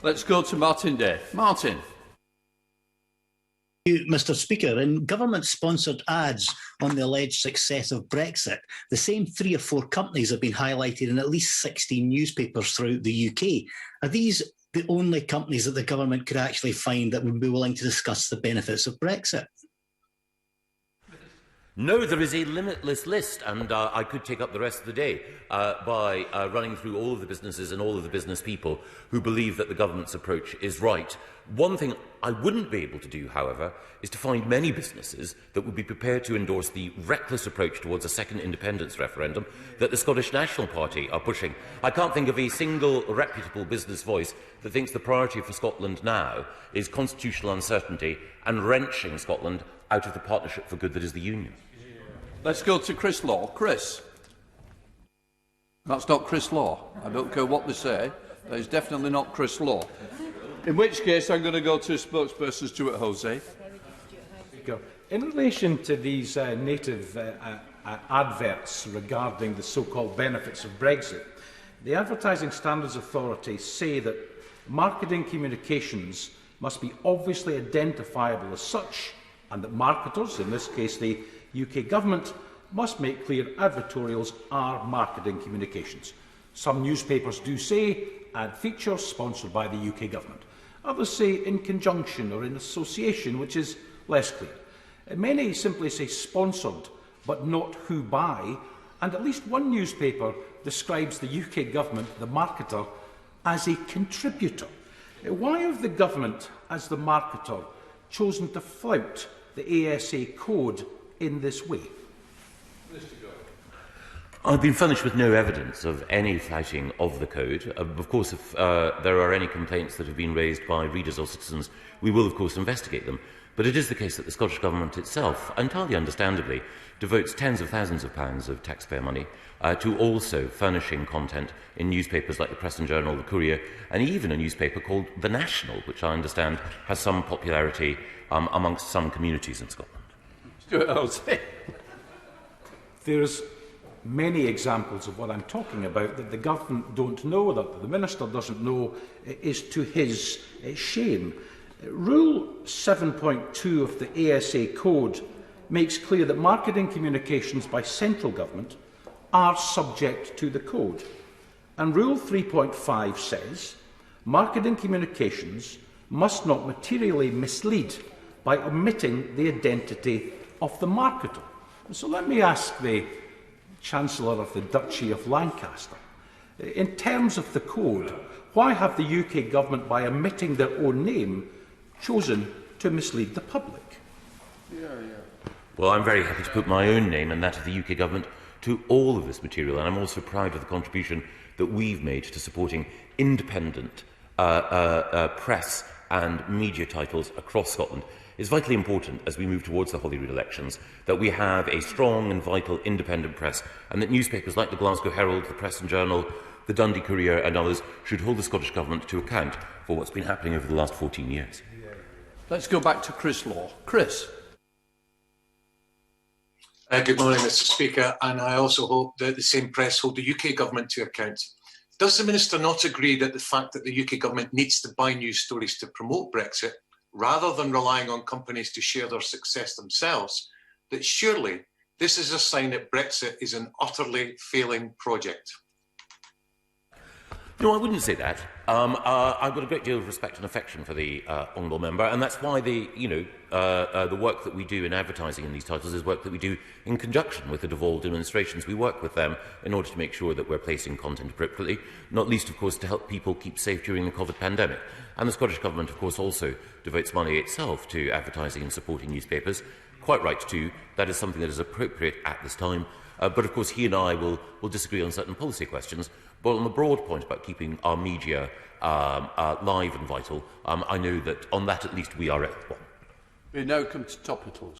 Let's go to Martyn Day. Martyn. Mr Speaker, in government-sponsored ads on the alleged success of Brexit, the same 3 or 4 companies have been highlighted in at least 16 newspapers throughout the UK. Are these the only companies that the government could actually find that would be willing to discuss the benefits of Brexit? No, there is a limitless list, and I could take up the rest of the day by running through all of the businesses and all of the business people who believe that the government's approach is right. One thing I wouldn't be able to do, however, is to find many businesses that would be prepared to endorse the reckless approach towards a second independence referendum that the Scottish National Party are pushing. I can't think of a single reputable business voice that thinks the priority for Scotland now is constitutional uncertainty and wrenching Scotland out of the partnership for good that is the Union. Let's go to Chris Law. Chris. That's not Chris Law. I don't care what they say. That is definitely not Chris Law. In which case, I'm going to go to spokesperson Stuart Jose. In relation to these native adverts regarding the so-called benefits of Brexit, the Advertising Standards Authority say that marketing communications must be obviously identifiable as such, and that marketers, in this case the UK Government, must make clear advertorials are marketing communications. Some newspapers do say ad features sponsored by the UK Government. Others say in conjunction or in association, which is less clear. Many simply say sponsored, but not who by, and at least one newspaper describes the UK Government, the marketer, as a contributor. Why have the Government, as the marketer, chosen to flout the ASA code in this way? Mr Gove. I've been furnished with no evidence of any flouting of the code. Of course, if there are any complaints that have been raised by readers or citizens, we will, of course, investigate them. But it is the case that the Scottish Government itself, entirely understandably, devotes tens of thousands of pounds of taxpayer money to also furnishing content in newspapers like the Press and Journal, the Courier, and even a newspaper called The National, which I understand has some popularity amongst some communities in Scotland. Stuart Jose. There's many examples of what I'm talking about that the government don't know, that the Minister doesn't know, is to his shame. Rule 7.2 of the ASA Code makes clear that marketing communications by central government are subject to the code. And Rule 3.5 says marketing communications must not materially mislead by omitting the identity of the marketer. So let me ask the Chancellor of the Duchy of Lancaster, in terms of the code, why have the UK Government, by omitting their own name, chosen to mislead the public? Well, I'm very happy to put my own name and that of the UK Government to all of this material, and I'm also proud of the contribution that we've made to supporting independent press and media titles across Scotland. It's vitally important, as we move towards the Holyrood elections, that we have a strong and vital independent press, and that newspapers like the Glasgow Herald, the Press and Journal, the Dundee Courier and others should hold the Scottish Government to account for what's been happening over the last 14 years. Let's go back to Chris Law. Chris. Good morning, Mr Speaker, and I also hope that the same press hold the UK Government to account. Does the Minister not agree that the fact that the UK Government needs to buy news stories to promote Brexit, rather than relying on companies to share their success themselves, that surely this is a sign that Brexit is an utterly failing project? No, I wouldn't say that. I've got a great deal of respect and affection for the honourable member, and that's why the work that we do in advertising in these titles is work that we do in conjunction with the devolved administrations. We work with them in order to make sure that we're placing content appropriately, not least, of course, to help people keep safe during the COVID pandemic. And the Scottish Government, of course, also devotes money itself to advertising and supporting newspapers. Quite right, too. That is something that is appropriate at this time. But, of course, he and I will disagree on certain policy questions. But on the broad point about keeping our media live and vital, I know that on that at least we are equal. We now come to topicals.